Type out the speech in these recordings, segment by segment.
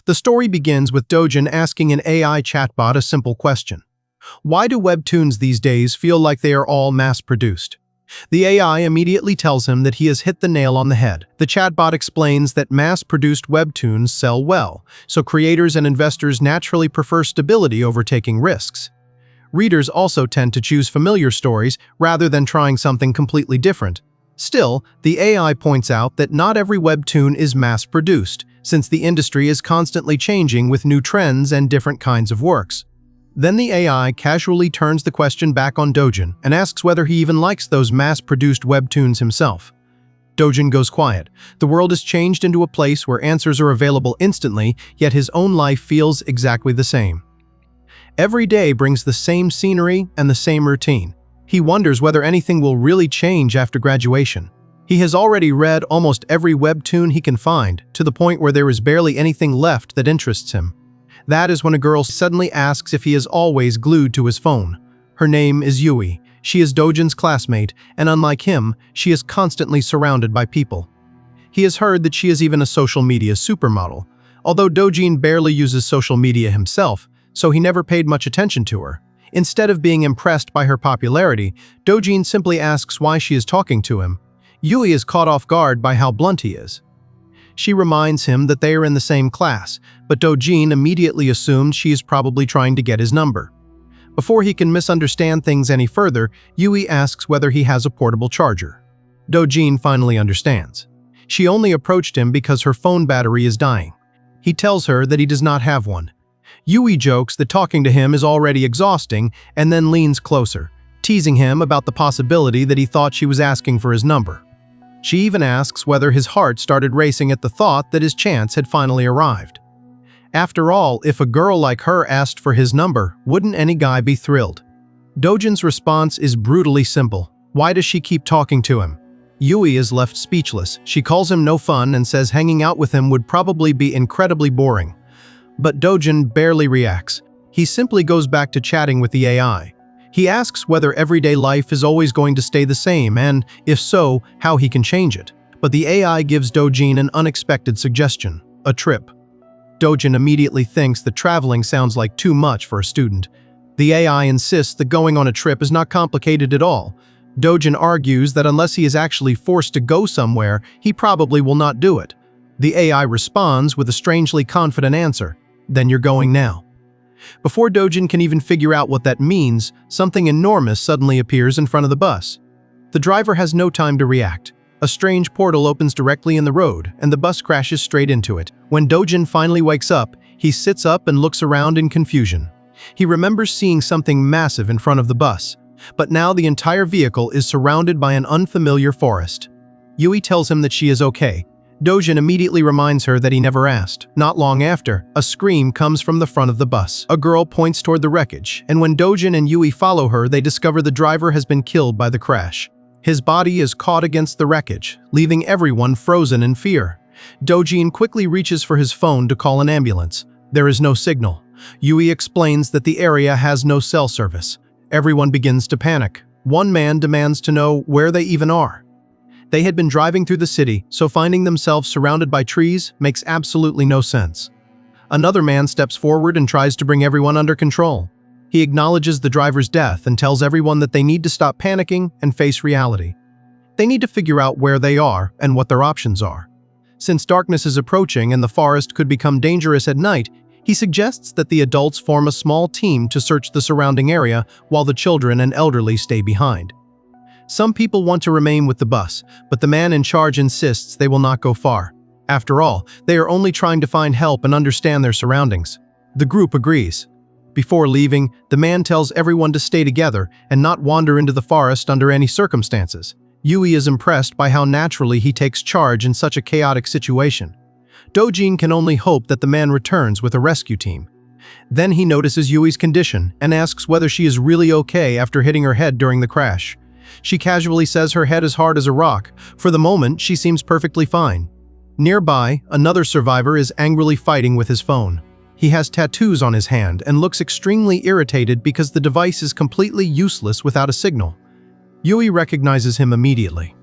The story begins with Dojin asking an AI chatbot a simple question. Why do webtoons these days feel like they are all mass-produced? The AI immediately tells him that he has hit the nail on the head. The chatbot explains that mass-produced webtoons sell well, so creators and investors naturally prefer stability over taking risks. Readers also tend to choose familiar stories rather than trying something completely different. Still, the AI points out that not every webtoon is mass-produced, since the industry is constantly changing with new trends and different kinds of works. Then the AI casually turns the question back on Dojin and asks whether he even likes those mass-produced webtoons himself. Dojin goes quiet. The world has changed into a place where answers are available instantly, yet his own life feels exactly the same. Every day brings the same scenery and the same routine. He wonders whether anything will really change after graduation. He has already read almost every webtoon he can find, to the point where there is barely anything left that interests him. That is when a girl suddenly asks if he is always glued to his phone. Her name is Yui. She is Dojin's classmate, and unlike him, she is constantly surrounded by people. He has heard that she is even a social media supermodel, although Dojin barely uses social media himself, so he never paid much attention to her. Instead of being impressed by her popularity, Dojin simply asks why she is talking to him. Yui is caught off guard by how blunt he is. She reminds him that they are in the same class, but Dojin immediately assumes she is probably trying to get his number. Before he can misunderstand things any further, Yui asks whether he has a portable charger. Dojin finally understands. She only approached him because her phone battery is dying. He tells her that he does not have one. Yui jokes that talking to him is already exhausting and then leans closer, teasing him about the possibility that he thought she was asking for his number. She even asks whether his heart started racing at the thought that his chance had finally arrived. After all, if a girl like her asked for his number, wouldn't any guy be thrilled? Dojin's response is brutally simple. Why does she keep talking to him? Yui is left speechless. She calls him no fun and says hanging out with him would probably be incredibly boring. But Dojin barely reacts. He simply goes back to chatting with the AI. He asks whether everyday life is always going to stay the same and, if so, how he can change it. But the AI gives Dojin an unexpected suggestion: a trip. Dojin immediately thinks that traveling sounds like too much for a student. The AI insists that going on a trip is not complicated at all. Dojin argues that unless he is actually forced to go somewhere, he probably will not do it. The AI responds with a strangely confident answer: "Then you're going now." Before Dojin can even figure out what that means, something enormous suddenly appears in front of the bus. The driver has no time to react. A strange portal opens directly in the road, and the bus crashes straight into it. When Dojin finally wakes up, he sits up and looks around in confusion. He remembers seeing something massive in front of the bus, but now the entire vehicle is surrounded by an unfamiliar forest. Yui tells him that she is okay. Dojin immediately reminds her that he never asked. Not long after, a scream comes from the front of the bus. A girl points toward the wreckage, and when Dojin and Yui follow her, they discover the driver has been killed by the crash. His body is caught against the wreckage, leaving everyone frozen in fear. Dojin quickly reaches for his phone to call an ambulance. There is no signal. Yui explains that the area has no cell service. Everyone begins to panic. One man demands to know where they even are. They had been driving through the city, so finding themselves surrounded by trees makes absolutely no sense. Another man steps forward and tries to bring everyone under control. He acknowledges the driver's death and tells everyone that they need to stop panicking and face reality. They need to figure out where they are and what their options are. Since darkness is approaching and the forest could become dangerous at night, he suggests that the adults form a small team to search the surrounding area while the children and elderly stay behind. Some people want to remain with the bus, but the man in charge insists they will not go far. After all, they are only trying to find help and understand their surroundings. The group agrees. Before leaving, the man tells everyone to stay together and not wander into the forest under any circumstances. Yui is impressed by how naturally he takes charge in such a chaotic situation. Dojin can only hope that the man returns with a rescue team. Then he notices Yui's condition and asks whether she is really okay after hitting her head during the crash. She casually says her head is hard as a rock. For the moment, she seems perfectly fine. Nearby, another survivor is angrily fighting with his phone. He has tattoos on his hand and looks extremely irritated because the device is completely useless without a signal. Yui recognizes him immediately.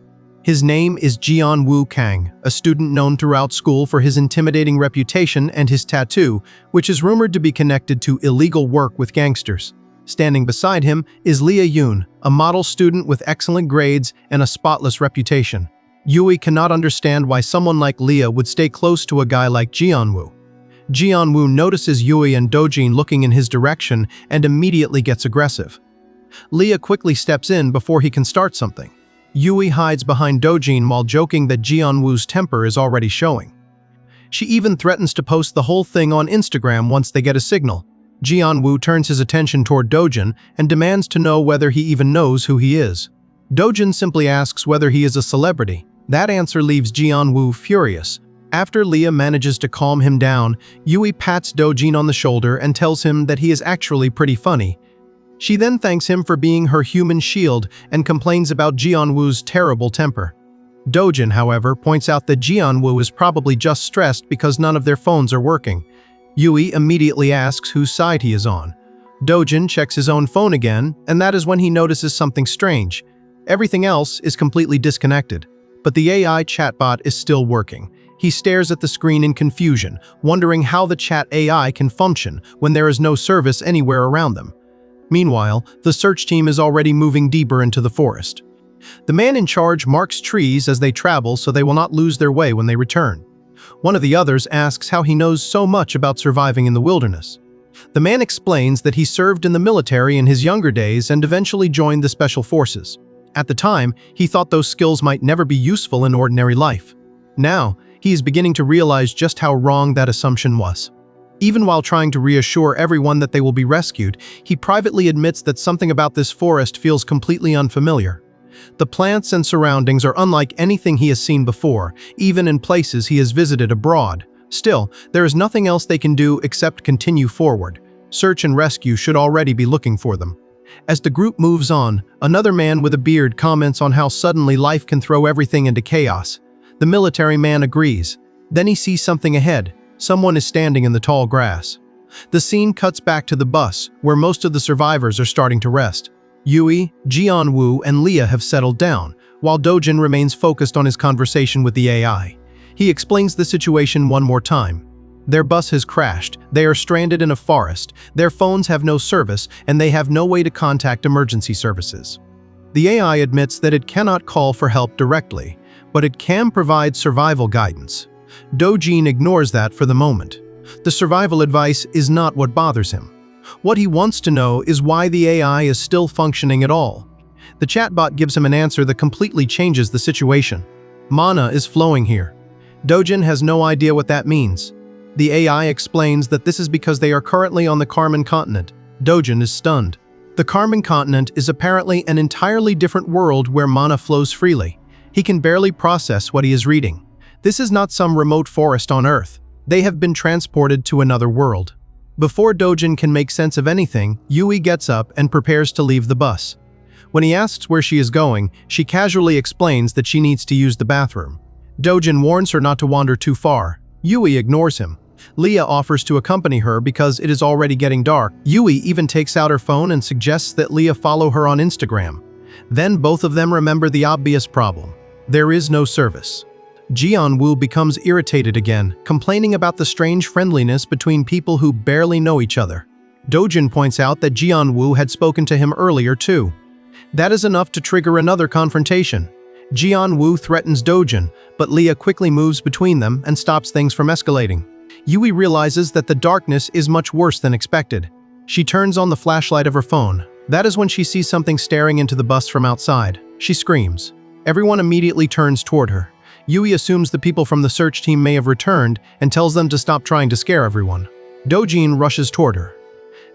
His name is Jian-Woo Kang, a student known throughout school for his intimidating reputation and his tattoo, which is rumored to be connected to illegal work with gangsters. Standing beside him is Leah Yoon, a model student with excellent grades and a spotless reputation. Yui cannot understand why someone like Leah would stay close to a guy like Jian-Woo. Jian-Woo notices Yui and Dojin looking in his direction and immediately gets aggressive. Leah quickly steps in before he can start something. Yui hides behind Dojin while joking that Jian-Woo's temper is already showing. She even threatens to post the whole thing on Instagram once they get a signal. Jian-Woo turns his attention toward Dojin and demands to know whether he even knows who he is. Dojin simply asks whether he is a celebrity. That answer leaves Jian-Woo furious. After Leah manages to calm him down, Yui pats Dojin on the shoulder and tells him that he is actually pretty funny. She then thanks him for being her human shield and complains about Jian-Woo's terrible temper. Dojin, however, points out that Jian-Woo is probably just stressed because none of their phones are working. Yui immediately asks whose side he is on. Dojin checks his own phone again, and that is when he notices something strange. Everything else is completely disconnected, but the AI chatbot is still working. He stares at the screen in confusion, wondering how the chat AI can function when there is no service anywhere around them. Meanwhile, the search team is already moving deeper into the forest. The man in charge marks trees as they travel so they will not lose their way when they return. One of the others asks how he knows so much about surviving in the wilderness. The man explains that he served in the military in his younger days and eventually joined the special forces. At the time, he thought those skills might never be useful in ordinary life. Now, he is beginning to realize just how wrong that assumption was. Even while trying to reassure everyone that they will be rescued, he privately admits that something about this forest feels completely unfamiliar. The plants and surroundings are unlike anything he has seen before, even in places he has visited abroad. Still, there is nothing else they can do except continue forward. Search and rescue should already be looking for them. As the group moves on, another man with a beard comments on how suddenly life can throw everything into chaos. The military man agrees. Then he sees something ahead. Someone is standing in the tall grass. The scene cuts back to the bus, where most of the survivors are starting to rest. Yui, Jian-Woo, and Leah have settled down, while Dojin remains focused on his conversation with the AI. He explains the situation one more time. Their bus has crashed, they are stranded in a forest, their phones have no service, and they have no way to contact emergency services. The AI admits that it cannot call for help directly, but it can provide survival guidance. Dojin ignores that for the moment. The survival advice is not what bothers him. What he wants to know is why the AI is still functioning at all. The chatbot gives him an answer that completely changes the situation. Mana is flowing here. Dojin has no idea what that means. The AI explains that this is because they are currently on the Karman continent. Dojin is stunned. The Karman continent is apparently an entirely different world where mana flows freely. He can barely process what he is reading. This is not some remote forest on Earth. They have been transported to another world. Before Dojin can make sense of anything, Yui gets up and prepares to leave the bus. When he asks where she is going, she casually explains that she needs to use the bathroom. Dojin warns her not to wander too far. Yui ignores him. Leah offers to accompany her because it is already getting dark. Yui even takes out her phone and suggests that Leah follow her on Instagram. Then both of them remember the obvious problem. There is no service. Jian-Woo becomes irritated again, complaining about the strange friendliness between people who barely know each other. Dojin points out that Jian-Woo had spoken to him earlier too. That is enough to trigger another confrontation. Jian-Woo threatens Dojin, but Leah quickly moves between them and stops things from escalating. Yui realizes that the darkness is much worse than expected. She turns on the flashlight of her phone. That is when she sees something staring into the bus from outside. She screams. Everyone immediately turns toward her. Yui assumes the people from the search team may have returned and tells them to stop trying to scare everyone. Dojin rushes toward her.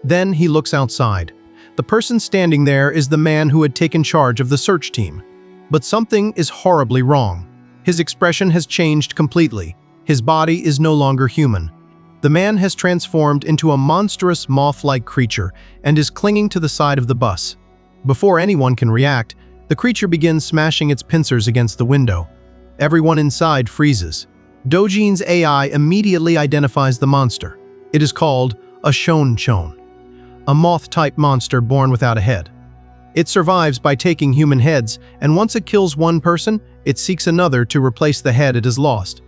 Then he looks outside. The person standing there is the man who had taken charge of the search team. But something is horribly wrong. His expression has changed completely. His body is no longer human. The man has transformed into a monstrous moth-like creature and is clinging to the side of the bus. Before anyone can react, the creature begins smashing its pincers against the window. Everyone inside freezes. Dojin's AI immediately identifies the monster. It is called a shonchon, a moth-type monster born without a head. It survives by taking human heads, and once it kills one person, it seeks another to replace the head it has lost.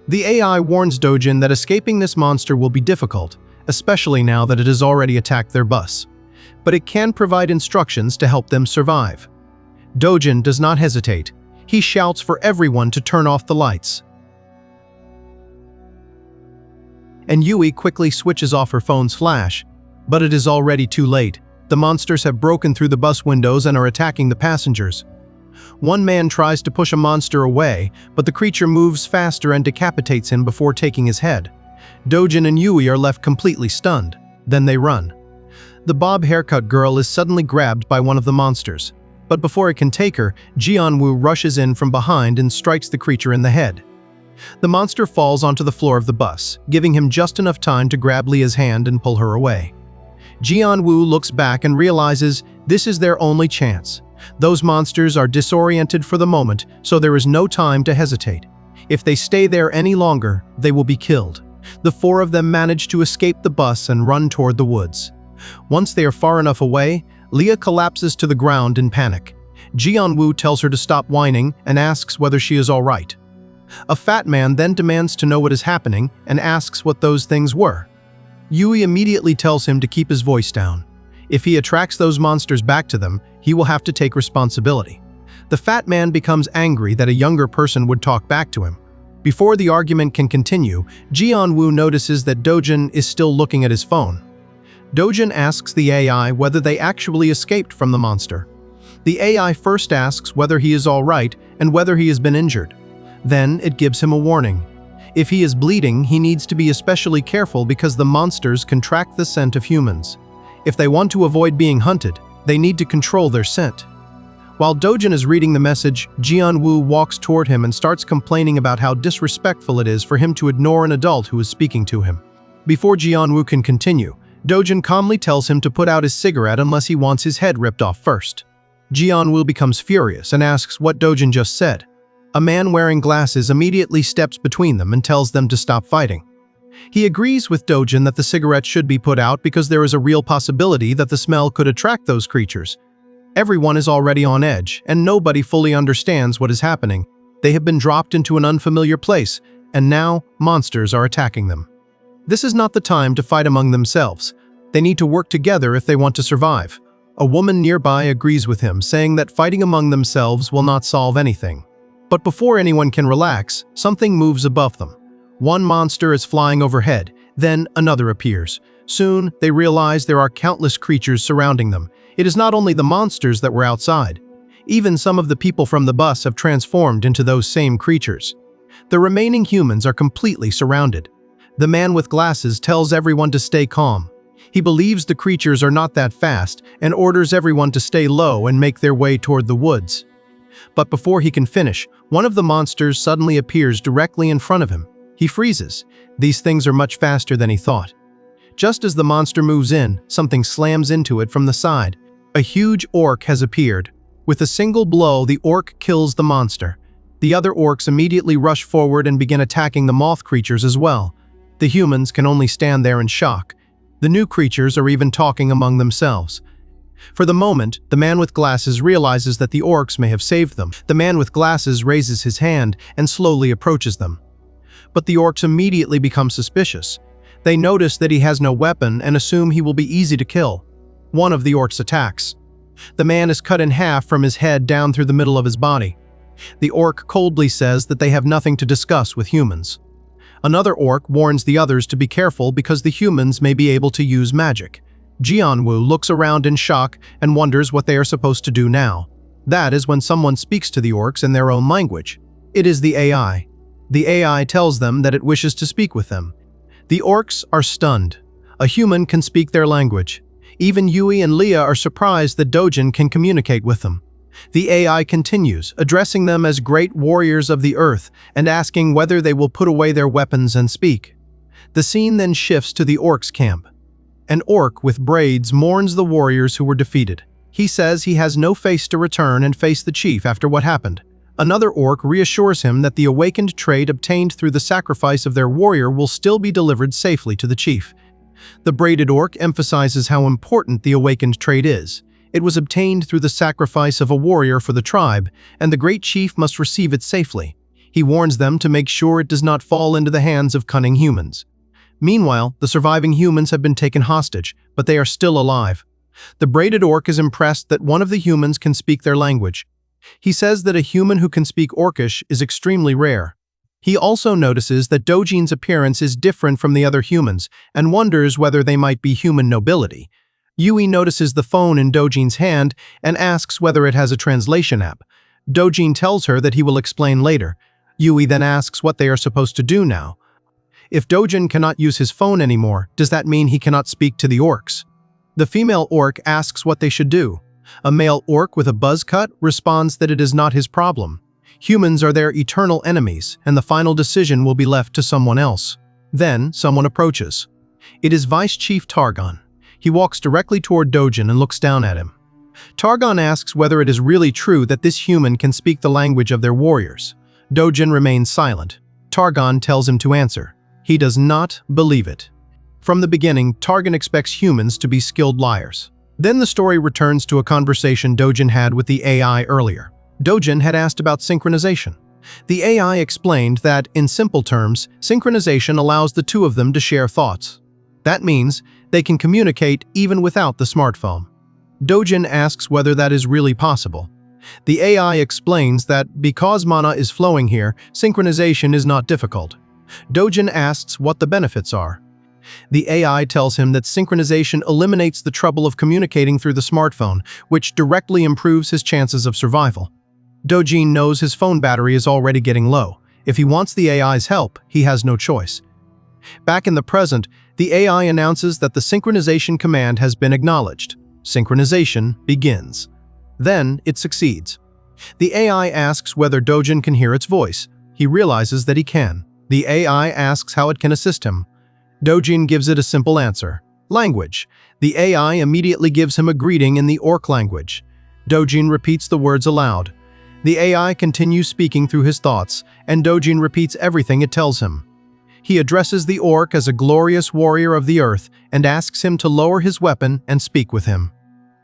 The AI warns Dojin that escaping this monster will be difficult, especially now that it has already attacked their bus. But it can provide instructions to help them survive. Dojin does not hesitate. He shouts for everyone to turn off the lights. And Yui quickly switches off her phone's flash, but it is already too late. The monsters have broken through the bus windows and are attacking the passengers. One man tries to push a monster away, but the creature moves faster and decapitates him before taking his head. Dojin and Yui are left completely stunned. Then they run. The bob haircut girl is suddenly grabbed by one of the monsters. But before it can take her, Jianwoo rushes in from behind and strikes the creature in the head. The monster falls onto the floor of the bus, giving him just enough time to grab Leah's hand and pull her away. Jianwoo looks back and realizes this is their only chance. Those monsters are disoriented for the moment, so there is no time to hesitate. If they stay there any longer, they will be killed. The four of them manage to escape the bus and run toward the woods. Once they are far enough away, Leah collapses to the ground in panic. Jianwoo tells her to stop whining and asks whether she is all right. A fat man then demands to know what is happening and asks what those things were. Yui immediately tells him to keep his voice down. If he attracts those monsters back to them, he will have to take responsibility. The fat man becomes angry that a younger person would talk back to him. Before the argument can continue, Jianwoo notices that Dojin is still looking at his phone. Dojin asks the AI whether they actually escaped from the monster. The AI first asks whether he is all right and whether he has been injured. Then it gives him a warning. If he is bleeding, he needs to be especially careful because the monsters can track the scent of humans. If they want to avoid being hunted, they need to control their scent. While Dojin is reading the message, Jianwoo walks toward him and starts complaining about how disrespectful it is for him to ignore an adult who is speaking to him. Before Jianwoo can continue, Dojin calmly tells him to put out his cigarette unless he wants his head ripped off first. Jianwoo becomes furious and asks what Dojin just said. A man wearing glasses immediately steps between them and tells them to stop fighting. He agrees with Dojin that the cigarette should be put out because there is a real possibility that the smell could attract those creatures. Everyone is already on edge, and nobody fully understands what is happening. They have been dropped into an unfamiliar place, and now monsters are attacking them. This is not the time to fight among themselves. They need to work together if they want to survive. A woman nearby agrees with him, saying that fighting among themselves will not solve anything. But before anyone can relax, something moves above them. One monster is flying overhead, then another appears. Soon, they realize there are countless creatures surrounding them. It is not only the monsters that were outside. Even some of the people from the bus have transformed into those same creatures. The remaining humans are completely surrounded. The man with glasses tells everyone to stay calm. He believes the creatures are not that fast and orders everyone to stay low and make their way toward the woods. But before he can finish, one of the monsters suddenly appears directly in front of him. He freezes. These things are much faster than he thought. Just as the monster moves in, something slams into it from the side. A huge orc has appeared. With a single blow, the orc kills the monster. The other orcs immediately rush forward and begin attacking the moth creatures as well. The humans can only stand there in shock. The new creatures are even talking among themselves. For the moment, the man with glasses realizes that the orcs may have saved them. The man with glasses raises his hand and slowly approaches them. But the orcs immediately become suspicious. They notice that he has no weapon and assume he will be easy to kill. One of the orcs attacks. The man is cut in half from his head down through the middle of his body. The orc coldly says that they have nothing to discuss with humans. Another orc warns the others to be careful because the humans may be able to use magic. Jianwoo looks around in shock and wonders what they are supposed to do now. That is when someone speaks to the orcs in their own language. It is the AI. The AI tells them that it wishes to speak with them. The orcs are stunned. A human can speak their language. Even Yui and Leah are surprised that Dojin can communicate with them. The AI continues, addressing them as great warriors of the earth and asking whether they will put away their weapons and speak. The scene then shifts to the orcs' camp. An orc with braids mourns the warriors who were defeated. He says he has no face to return and face the chief after what happened. Another orc reassures him that the awakened trait obtained through the sacrifice of their warrior will still be delivered safely to the chief. The braided orc emphasizes how important the awakened trait is. It was obtained through the sacrifice of a warrior for the tribe, and the great chief must receive it safely. He warns them to make sure it does not fall into the hands of cunning humans. Meanwhile, the surviving humans have been taken hostage, but they are still alive. The braided orc is impressed that one of the humans can speak their language. He says that a human who can speak Orcish is extremely rare. He also notices that Dojin's appearance is different from the other humans and wonders whether they might be human nobility. Yui notices the phone in Dojin's hand and asks whether it has a translation app. Dojin tells her that he will explain later. Yui then asks what they are supposed to do now. If Dojin cannot use his phone anymore, does that mean he cannot speak to the orcs? The female orc asks what they should do. A male orc with a buzz cut responds that it is not his problem. Humans are their eternal enemies, and the final decision will be left to someone else. Then, someone approaches. It is Vice Chief Targon. He walks directly toward Dojin and looks down at him. Targon asks whether it is really true that this human can speak the language of their warriors. Dojin remains silent. Targon tells him to answer. He does not believe it. From the beginning, Targon expects humans to be skilled liars. Then the story returns to a conversation Dojin had with the AI earlier. Dojin had asked about synchronization. The AI explained that, in simple terms, synchronization allows the two of them to share thoughts. That means they can communicate even without the smartphone. Dojin asks whether that is really possible. The AI explains that because mana is flowing here, synchronization is not difficult. Dojin asks what the benefits are. The AI tells him that synchronization eliminates the trouble of communicating through the smartphone, which directly improves his chances of survival. Dojin knows his phone battery is already getting low. If he wants the AI's help, he has no choice. Back in the present, the AI announces that the synchronization command has been acknowledged. Synchronization begins. Then, it succeeds. The AI asks whether Dojin can hear its voice. He realizes that he can. The AI asks how it can assist him. Dojin gives it a simple answer. Language. The AI immediately gives him a greeting in the orc language. Dojin repeats the words aloud. The AI continues speaking through his thoughts, and Dojin repeats everything it tells him. He addresses the orc as a glorious warrior of the earth and asks him to lower his weapon and speak with him.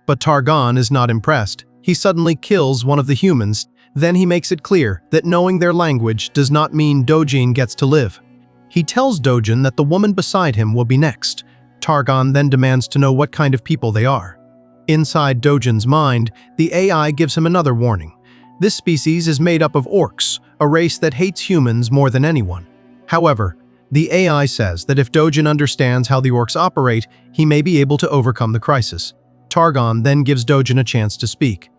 But Targon is not impressed. He suddenly kills one of the humans. Then he makes it clear that knowing their language does not mean Dojin gets to live. He tells Dojin that the woman beside him will be next. Targon then demands to know what kind of people they are. Inside Dojin's mind, the AI gives him another warning. This species is made up of orcs, a race that hates humans more than anyone. However, the AI says that if Dojin understands how the orcs operate, he may be able to overcome the crisis. Targon then gives Dojin a chance to speak.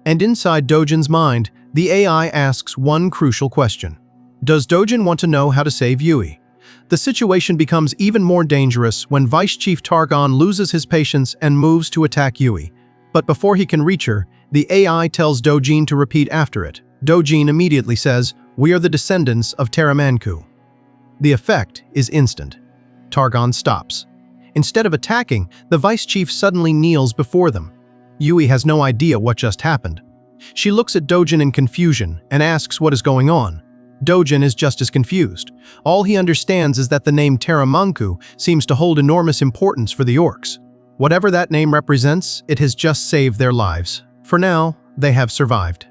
And inside Dojin's mind, the AI asks one crucial question. Does Dojin want to know how to save Yui? The situation becomes even more dangerous when Vice Chief Targon loses his patience and moves to attack Yui. But before he can reach her, the AI tells Dojin to repeat after it. Dojin immediately says, "We are the descendants of Teramanku." The effect is instant. Targon stops. Instead of attacking, the Vice Chief suddenly kneels before them. Yui has no idea what just happened. She looks at Dojin in confusion and asks what is going on. Dojin is just as confused. All he understands is that the name Teramanku seems to hold enormous importance for the orcs. Whatever that name represents, it has just saved their lives. For now, they have survived.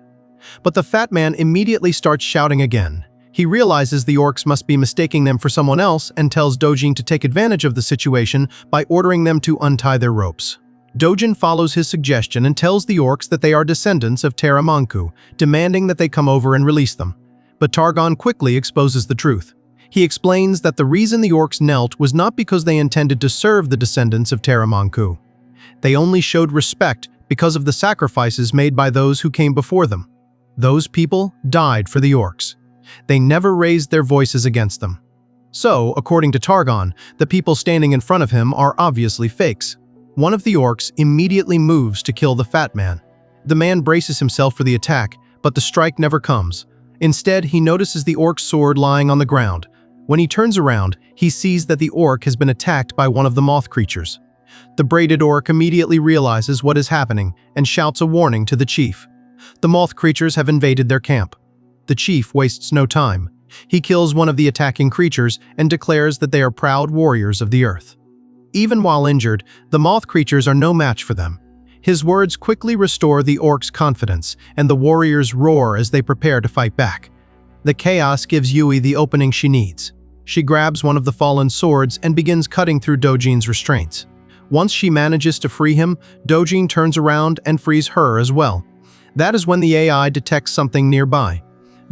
But the fat man immediately starts shouting again. He realizes the orcs must be mistaking them for someone else and tells Dojin to take advantage of the situation by ordering them to untie their ropes. Dojin follows his suggestion and tells the orcs that they are descendants of Teramanku, demanding that they come over and release them. But Targon quickly exposes the truth. He explains that the reason the orcs knelt was not because they intended to serve the descendants of Teramanku. They only showed respect because of the sacrifices made by those who came before them. Those people died for the orcs. They never raised their voices against them. So, according to Targon, the people standing in front of him are obviously fakes. One of the orcs immediately moves to kill the fat man. The man braces himself for the attack, but the strike never comes. Instead, he notices the orc's sword lying on the ground. When he turns around, he sees that the orc has been attacked by one of the moth creatures. The braided orc immediately realizes what is happening and shouts a warning to the chief. The moth creatures have invaded their camp. The chief wastes no time. He kills one of the attacking creatures and declares that they are proud warriors of the earth. Even while injured, the moth creatures are no match for them. His words quickly restore the orc's confidence, and the warriors roar as they prepare to fight back. The chaos gives Yui the opening she needs. She grabs one of the fallen swords and begins cutting through Dojin's restraints. Once she manages to free him, Dojin turns around and frees her as well. That is when the AI detects something nearby.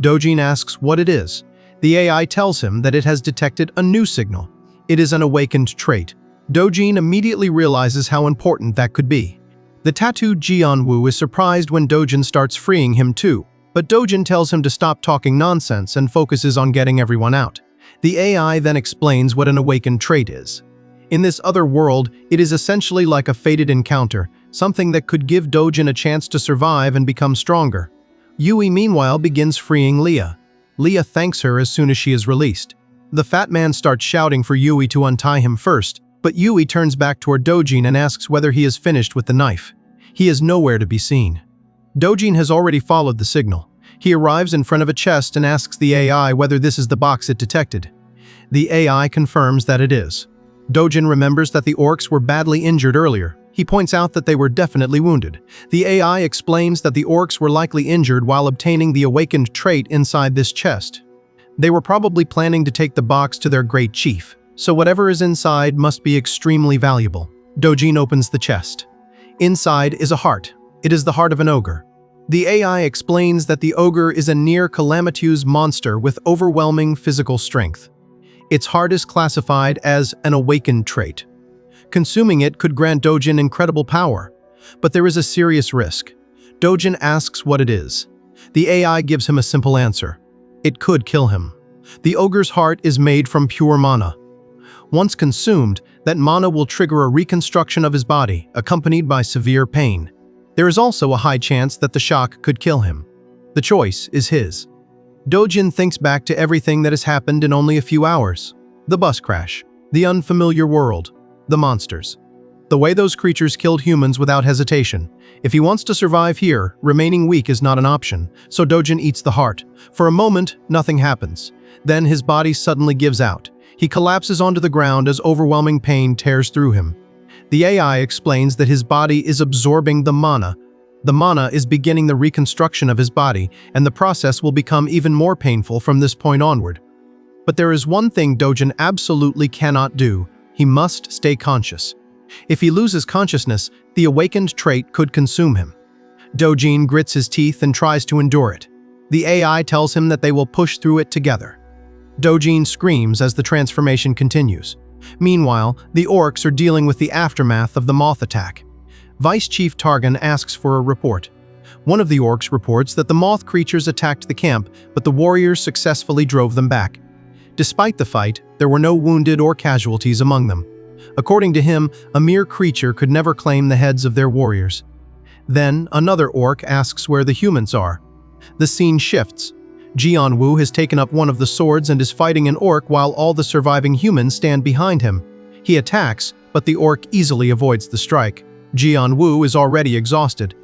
Dojin asks what it is. The AI tells him that it has detected a new signal. It is an awakened trait. Dojin immediately realizes how important that could be. The tattooed Jianwu is surprised when Dojin starts freeing him too, but Dojin tells him to stop talking nonsense and focuses on getting everyone out. The AI then explains what an awakened trait is. In this other world, it is essentially like a fated encounter, something that could give Dojin a chance to survive and become stronger. Yui meanwhile begins freeing Leah. Leah thanks her as soon as she is released. The fat man starts shouting for Yui to untie him first, but Yui turns back toward Dojin and asks whether he is finished with the knife. He is nowhere to be seen. Dojin has already followed the signal. He arrives in front of a chest and asks the AI whether this is the box it detected. The AI confirms that it is. Dojin remembers that the orcs were badly injured earlier. He points out that they were definitely wounded. The AI explains that the orcs were likely injured while obtaining the awakened trait inside this chest. They were probably planning to take the box to their great chief, so whatever is inside must be extremely valuable. Dojin opens the chest. Inside is a heart. It is the heart of an ogre. The AI explains that the ogre is a near-calamitous monster with overwhelming physical strength. Its heart is classified as an awakened trait. Consuming it could grant Dojin incredible power, but there is a serious risk. Dojin asks what it is. The AI gives him a simple answer. It could kill him. The ogre's heart is made from pure mana. Once consumed, that mana will trigger a reconstruction of his body, accompanied by severe pain. There is also a high chance that the shock could kill him. The choice is his. Dojin thinks back to everything that has happened in only a few hours. The bus crash, the unfamiliar world, the monsters. The way those creatures killed humans without hesitation. If he wants to survive here, remaining weak is not an option, so Dojin eats the heart. For a moment, nothing happens. Then his body suddenly gives out. He collapses onto the ground as overwhelming pain tears through him. The AI explains that his body is absorbing the mana. The mana is beginning the reconstruction of his body, and the process will become even more painful from this point onward. But there is one thing Dojin absolutely cannot do. He must stay conscious. If he loses consciousness, the awakened trait could consume him. Dojin grits his teeth and tries to endure it. The AI tells him that they will push through it together. Dojin screams as the transformation continues. Meanwhile, the orcs are dealing with the aftermath of the moth attack. Vice Chief Targan asks for a report. One of the orcs reports that the moth creatures attacked the camp, but the warriors successfully drove them back. Despite the fight, there were no wounded or casualties among them. According to him, a mere creature could never claim the heads of their warriors. Then, another orc asks where the humans are. The scene shifts. Jianwu has taken up one of the swords and is fighting an orc while all the surviving humans stand behind him. He attacks, but the orc easily avoids the strike. Jianwu is already exhausted.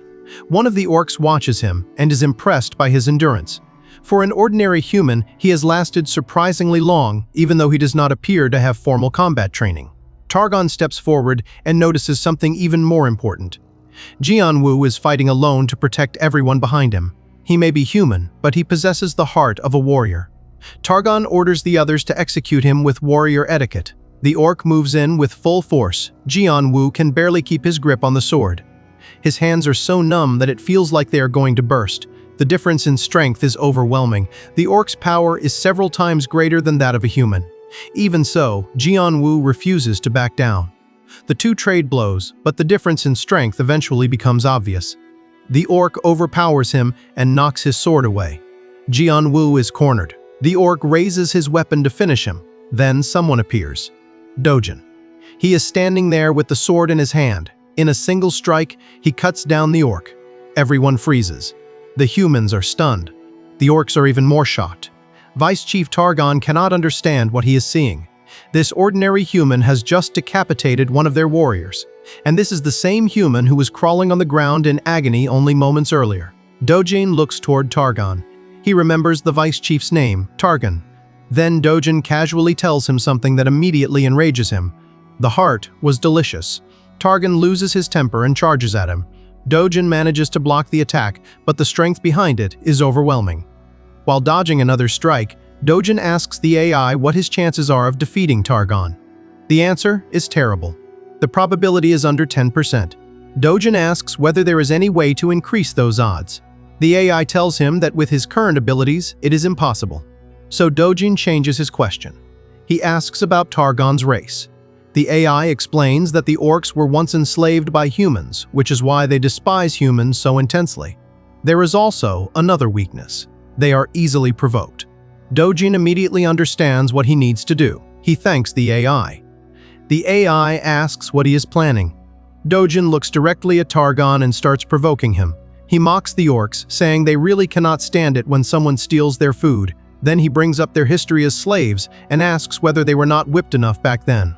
One of the orcs watches him and is impressed by his endurance. For an ordinary human, he has lasted surprisingly long, even though he does not appear to have formal combat training. Targon steps forward and notices something even more important. Jianwu is fighting alone to protect everyone behind him. He may be human, but he possesses the heart of a warrior. Targon orders the others to execute him with warrior etiquette. The orc moves in with full force. Jianwu can barely keep his grip on the sword. His hands are so numb that it feels like they are going to burst. The difference in strength is overwhelming. The orc's power is several times greater than that of a human. Even so, Jianwu refuses to back down. The two trade blows, but the difference in strength eventually becomes obvious. The orc overpowers him and knocks his sword away. Jianwu is cornered. The orc raises his weapon to finish him. Then someone appears. Dojin. He is standing there with the sword in his hand. In a single strike, he cuts down the orc. Everyone freezes. The humans are stunned. The orcs are even more shocked. Vice Chief Targon cannot understand what he is seeing. This ordinary human has just decapitated one of their warriors. And this is the same human who was crawling on the ground in agony only moments earlier. Dojin looks toward Targon. He remembers the Vice Chief's name, Targon. Then Dojin casually tells him something that immediately enrages him. The heart was delicious. Targon loses his temper and charges at him. Dojin manages to block the attack, but the strength behind it is overwhelming. While dodging another strike, Dojin asks the AI what his chances are of defeating Targon. The answer is terrible. The probability is under 10%. Dojin asks whether there is any way to increase those odds. The AI tells him that with his current abilities, it is impossible. So Dojin changes his question. He asks about Targon's race. The AI explains that the orcs were once enslaved by humans, which is why they despise humans so intensely. There is also another weakness. They are easily provoked. Dojin immediately understands what he needs to do. He thanks the AI. The AI asks what he is planning. Dojin looks directly at Targon and starts provoking him. He mocks the orcs, saying they really cannot stand it when someone steals their food. Then he brings up their history as slaves and asks whether they were not whipped enough back then.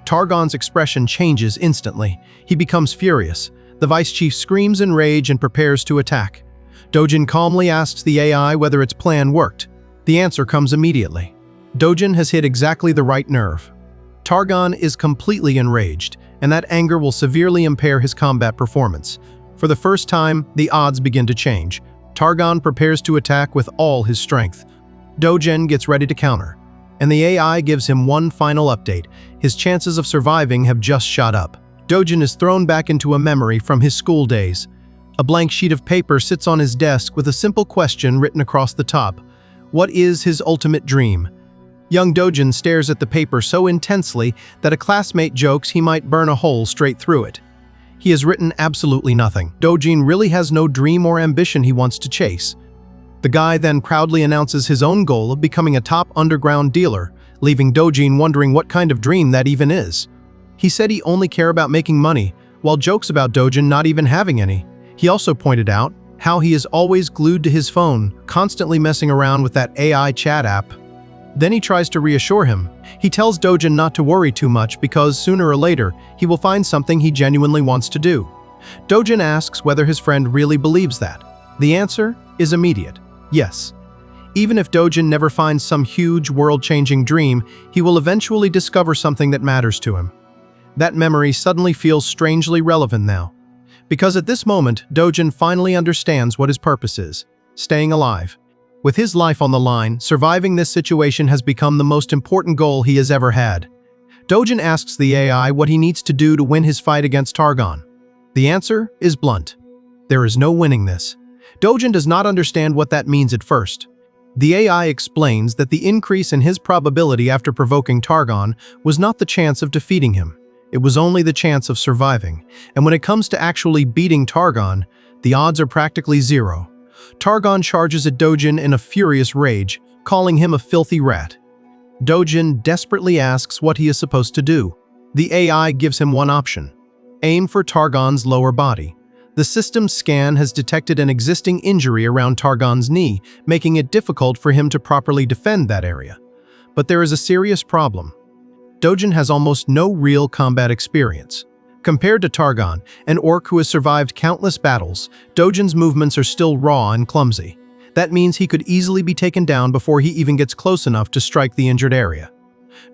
Targon's expression changes instantly. He becomes furious. The vice chief screams in rage and prepares to attack. Dojin calmly asks the AI whether its plan worked. The answer comes immediately. Dojin has hit exactly the right nerve. Targon is completely enraged, and that anger will severely impair his combat performance. For the first time, the odds begin to change. Targon prepares to attack with all his strength. Dojin gets ready to counter, and the AI gives him one final update. His chances of surviving have just shot up. Dojin is thrown back into a memory from his school days. A blank sheet of paper sits on his desk with a simple question written across the top. What is his ultimate dream? Young Dojin stares at the paper so intensely that a classmate jokes he might burn a hole straight through it. He has written absolutely nothing. Dojin really has no dream or ambition he wants to chase. The guy then proudly announces his own goal of becoming a top underground dealer, leaving Dojin wondering what kind of dream that even is. He said he only cares about making money, while jokes about Dojin not even having any. He also pointed out how he is always glued to his phone, constantly messing around with that AI chat app. Then he tries to reassure him. He tells Dojin not to worry too much because sooner or later, he will find something he genuinely wants to do. Dojin asks whether his friend really believes that. The answer is immediate. Yes. Even if Dojin never finds some huge world-changing dream, he will eventually discover something that matters to him. That memory suddenly feels strangely relevant now. Because at this moment, Dojin finally understands what his purpose is: staying alive. With his life on the line, surviving this situation has become the most important goal he has ever had. Dojin asks the AI what he needs to do to win his fight against Targon. The answer is blunt. There is no winning this. Dojin does not understand what that means at first. The AI explains that the increase in his probability after provoking Targon was not the chance of defeating him. It was only the chance of surviving, and when it comes to actually beating Targon, the odds are practically zero. Targon charges at Dojin in a furious rage, calling him a filthy rat. Dojin desperately asks what he is supposed to do. The AI gives him one option: aim for Targon's lower body. The system's scan has detected an existing injury around Targon's knee, making it difficult for him to properly defend that area. But there is a serious problem. Dojin has almost no real combat experience. Compared to Targon, an orc who has survived countless battles, Dojin's movements are still raw and clumsy. That means he could easily be taken down before he even gets close enough to strike the injured area.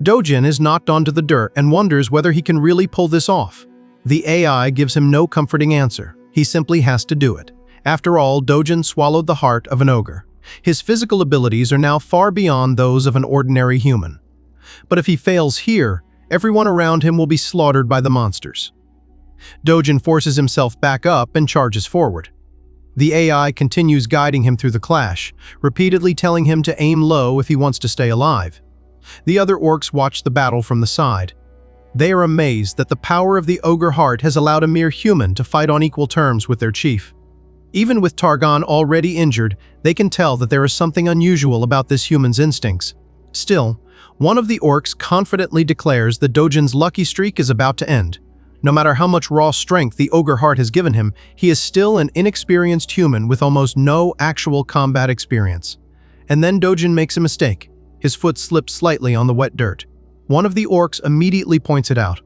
Dojin is knocked onto the dirt and wonders whether he can really pull this off. The AI gives him no comforting answer. He simply has to do it. After all, Dojin swallowed the heart of an ogre. His physical abilities are now far beyond those of an ordinary human. But if he fails here, everyone around him will be slaughtered by the monsters. Dojin forces himself back up and charges forward. The AI continues guiding him through the clash, repeatedly telling him to aim low if he wants to stay alive. The other orcs watch the battle from the side. They are amazed that the power of the ogre heart has allowed a mere human to fight on equal terms with their chief. Even with Targon already injured, they can tell that there is something unusual about this human's instincts. Still, one of the orcs confidently declares that Dojin's lucky streak is about to end. No matter how much raw strength the ogre heart has given him, he is still an inexperienced human with almost no actual combat experience. And then Dojin makes a mistake. His foot slips slightly on the wet dirt. One of the orcs immediately points it out.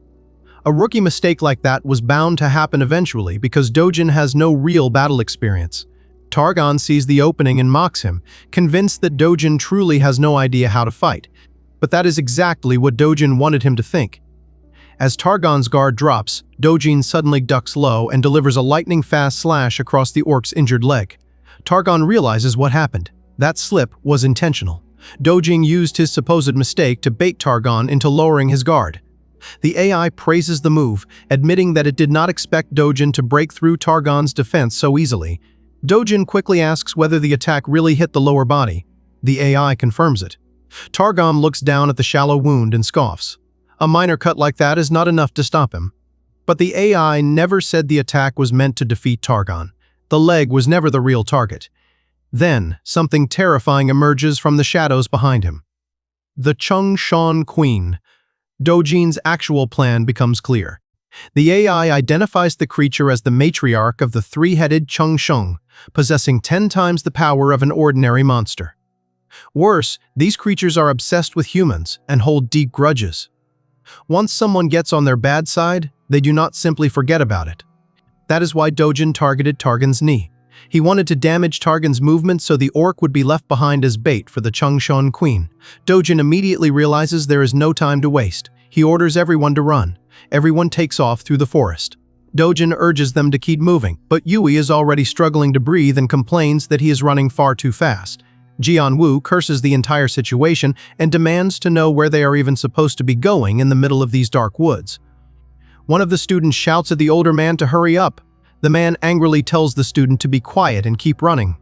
A rookie mistake like that was bound to happen eventually because Dojin has no real battle experience. Targon sees the opening and mocks him, convinced that Dojin truly has no idea how to fight. But that is exactly what Dojin wanted him to think. As Targon's guard drops, Dojin suddenly ducks low and delivers a lightning-fast slash across the orc's injured leg. Targon realizes what happened. That slip was intentional. Dojin used his supposed mistake to bait Targon into lowering his guard. The AI praises the move, admitting that it did not expect Dojin to break through Targon's defense so easily. Dojin quickly asks whether the attack really hit the lower body. The AI confirms it. Targon looks down at the shallow wound and scoffs. A minor cut like that is not enough to stop him. But the AI never said the attack was meant to defeat Targon. The leg was never the real target. Then, something terrifying emerges from the shadows behind him. The Chung-Shan Queen. Dojin's actual plan becomes clear. The AI identifies the creature as the matriarch of the three-headed Chung-Shung, possessing 10 times the power of an ordinary monster. Worse, these creatures are obsessed with humans and hold deep grudges. Once someone gets on their bad side, they do not simply forget about it. That is why Dojin targeted Targon's knee. He wanted to damage Targon's movement so the orc would be left behind as bait for the Chung-Shan Queen. Dojin immediately realizes there is no time to waste. He orders everyone to run. Everyone takes off through the forest. Dojin urges them to keep moving, but Yui is already struggling to breathe and complains that he is running far too fast. Jianwu curses the entire situation and demands to know where they are even supposed to be going in the middle of these dark woods. One of the students shouts at the older man to hurry up. The man angrily tells the student to be quiet and keep running.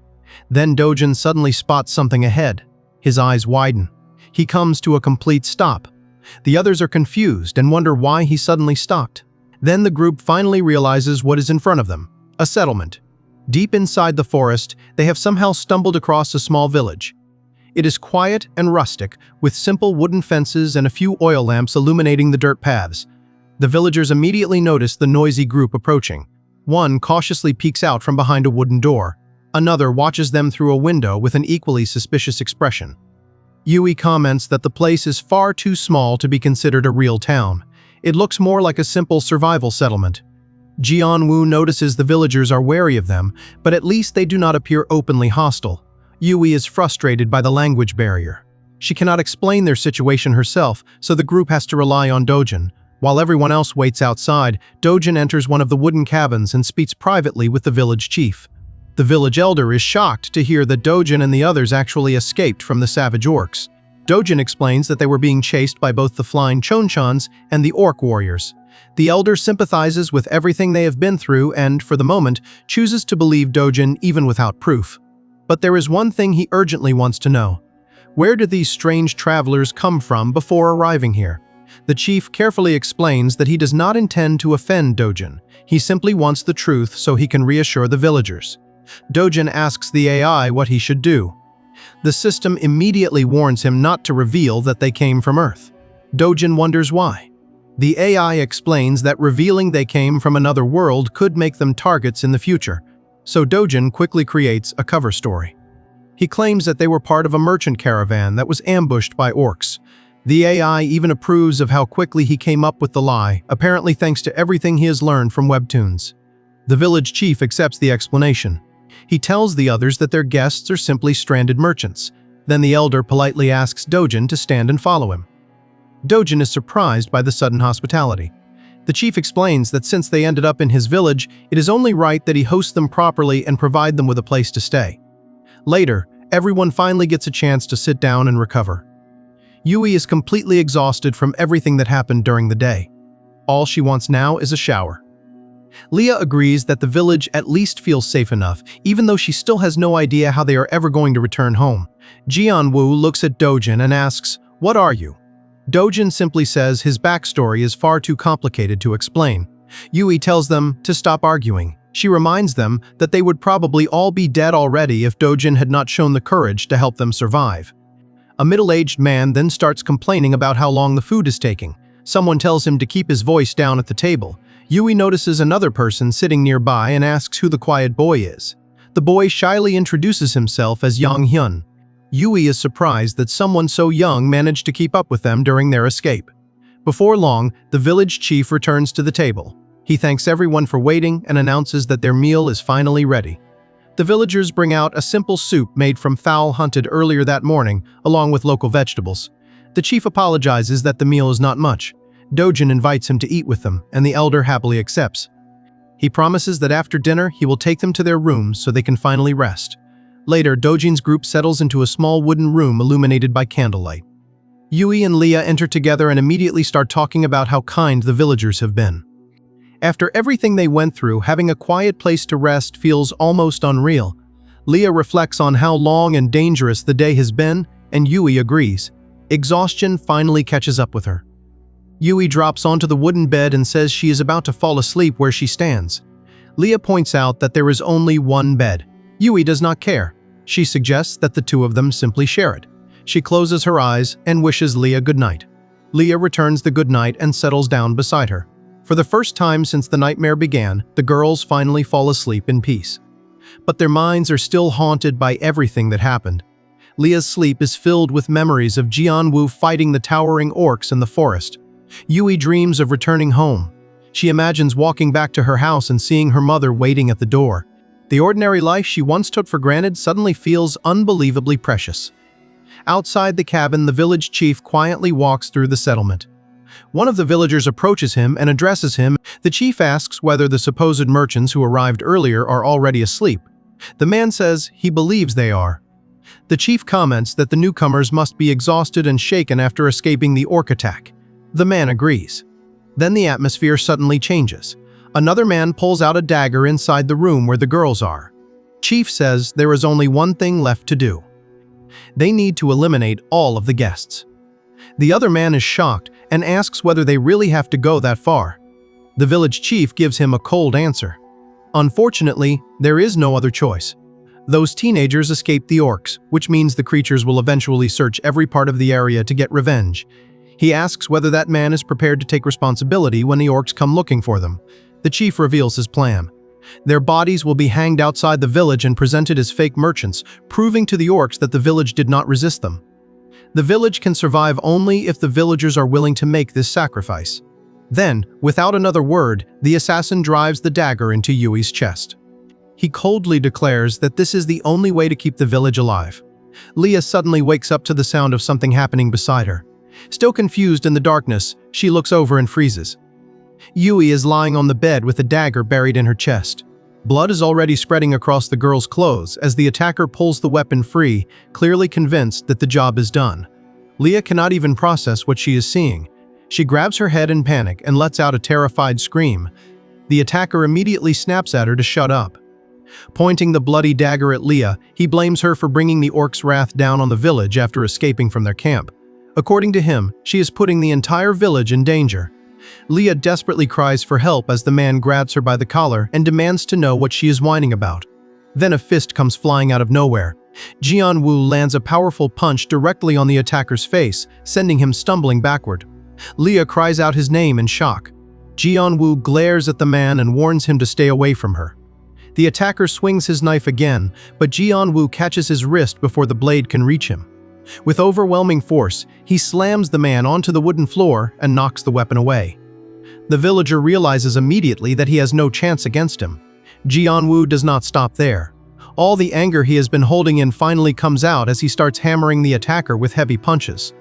Then Dojin suddenly spots something ahead. His eyes widen. He comes to a complete stop. The others are confused and wonder why he suddenly stopped. Then the group finally realizes what is in front of them: a settlement. Deep inside the forest, they have somehow stumbled across a small village. It is quiet and rustic, with simple wooden fences and a few oil lamps illuminating the dirt paths. The villagers immediately notice the noisy group approaching. One cautiously peeks out from behind a wooden door. Another watches them through a window with an equally suspicious expression. Yui comments that the place is far too small to be considered a real town. It looks more like a simple survival settlement. Jianwu notices the villagers are wary of them, but at least they do not appear openly hostile. Yui is frustrated by the language barrier. She cannot explain their situation herself, so the group has to rely on Dojin. While everyone else waits outside, Dojin enters one of the wooden cabins and speaks privately with the village chief. The village elder is shocked to hear that Dojin and the others actually escaped from the savage orcs. Dojin explains that they were being chased by both the flying Chonchans and the orc warriors. The elder sympathizes with everything they have been through and, for the moment, chooses to believe Dojin even without proof. But there is one thing he urgently wants to know. Where did these strange travelers come from before arriving here? The chief carefully explains that he does not intend to offend Dojin. He simply wants the truth so he can reassure the villagers. Dojin asks the AI what he should do. The system immediately warns him not to reveal that they came from Earth. Dojin wonders why. The AI explains that revealing they came from another world could make them targets in the future, so Dojin quickly creates a cover story. He claims that they were part of a merchant caravan that was ambushed by orcs. The AI even approves of how quickly he came up with the lie, apparently thanks to everything he has learned from Webtoons. The village chief accepts the explanation. He tells the others that their guests are simply stranded merchants. Then the elder politely asks Dojin to stand and follow him. Dojin is surprised by the sudden hospitality. The chief explains that since they ended up in his village, it is only right that he hosts them properly and provide them with a place to stay. Later, everyone finally gets a chance to sit down and recover. Yui is completely exhausted from everything that happened during the day. All she wants now is a shower. Leah agrees that the village at least feels safe enough, even though she still has no idea how they are ever going to return home. Jianwu looks at Dojin and asks, "What are you?" Dojin simply says his backstory is far too complicated to explain. Yui tells them to stop arguing. She reminds them that they would probably all be dead already if Dojin had not shown the courage to help them survive. A middle-aged man then starts complaining about how long the food is taking. Someone tells him to keep his voice down at the table. Yui notices another person sitting nearby and asks who the quiet boy is. The boy shyly introduces himself as Yang Hyun. Yui is surprised that someone so young managed to keep up with them during their escape. Before long, the village chief returns to the table. He thanks everyone for waiting and announces that their meal is finally ready. The villagers bring out a simple soup made from fowl hunted earlier that morning, along with local vegetables. The chief apologizes that the meal is not much. Dojin invites him to eat with them, and the elder happily accepts. He promises that after dinner he will take them to their rooms so they can finally rest. Later, Dojin's group settles into a small wooden room illuminated by candlelight. Yui and Leah enter together and immediately start talking about how kind the villagers have been. After everything they went through, having a quiet place to rest feels almost unreal. Leah reflects on how long and dangerous the day has been, and Yui agrees. Exhaustion finally catches up with her. Yui drops onto the wooden bed and says she is about to fall asleep where she stands. Leah points out that there is only one bed. Yui does not care. She suggests that the two of them simply share it. She closes her eyes and wishes Leah good night. Leah returns the good night and settles down beside her. For the first time since the nightmare began, the girls finally fall asleep in peace. But their minds are still haunted by everything that happened. Leah's sleep is filled with memories of Jianwu fighting the towering orcs in the forest. Yui dreams of returning home. She imagines walking back to her house and seeing her mother waiting at the door. The ordinary life she once took for granted suddenly feels unbelievably precious. Outside the cabin, the village chief quietly walks through the settlement. One of the villagers approaches him and addresses him. The chief asks whether the supposed merchants who arrived earlier are already asleep. The man says he believes they are. The chief comments that the newcomers must be exhausted and shaken after escaping the orc attack. The man agrees. Then the atmosphere suddenly changes. Another man pulls out a dagger inside the room where the girls are. Chief says there is only one thing left to do. They need to eliminate all of the guests. The other man is shocked and asks whether they really have to go that far. The village chief gives him a cold answer. Unfortunately, there is no other choice. Those teenagers escaped the orcs, which means the creatures will eventually search every part of the area to get revenge. He asks whether that man is prepared to take responsibility when the orcs come looking for them. The chief reveals his plan. Their bodies will be hanged outside the village and presented as fake merchants, proving to the orcs that the village did not resist them. The village can survive only if the villagers are willing to make this sacrifice. Then, without another word, the assassin drives the dagger into Yui's chest. He coldly declares that this is the only way to keep the village alive. Leah suddenly wakes up to the sound of something happening beside her. Still confused in the darkness, she looks over and freezes. Yui is lying on the bed with a dagger buried in her chest. Blood is already spreading across the girl's clothes as the attacker pulls the weapon free, clearly convinced that the job is done. Leah cannot even process what she is seeing. She grabs her head in panic and lets out a terrified scream. The attacker immediately snaps at her to shut up. Pointing the bloody dagger at Leah, he blames her for bringing the orcs' wrath down on the village after escaping from their camp. According to him, she is putting the entire village in danger. Leah desperately cries for help as the man grabs her by the collar and demands to know what she is whining about. Then a fist comes flying out of nowhere. Jianwu lands a powerful punch directly on the attacker's face, sending him stumbling backward. Leah cries out his name in shock. Jianwu glares at the man and warns him to stay away from her. The attacker swings his knife again, but Jianwu catches his wrist before the blade can reach him. With overwhelming force, he slams the man onto the wooden floor and knocks the weapon away. The villager realizes immediately that he has no chance against him. Jianwu does not stop there. All the anger he has been holding in finally comes out as he starts hammering the attacker with heavy punches.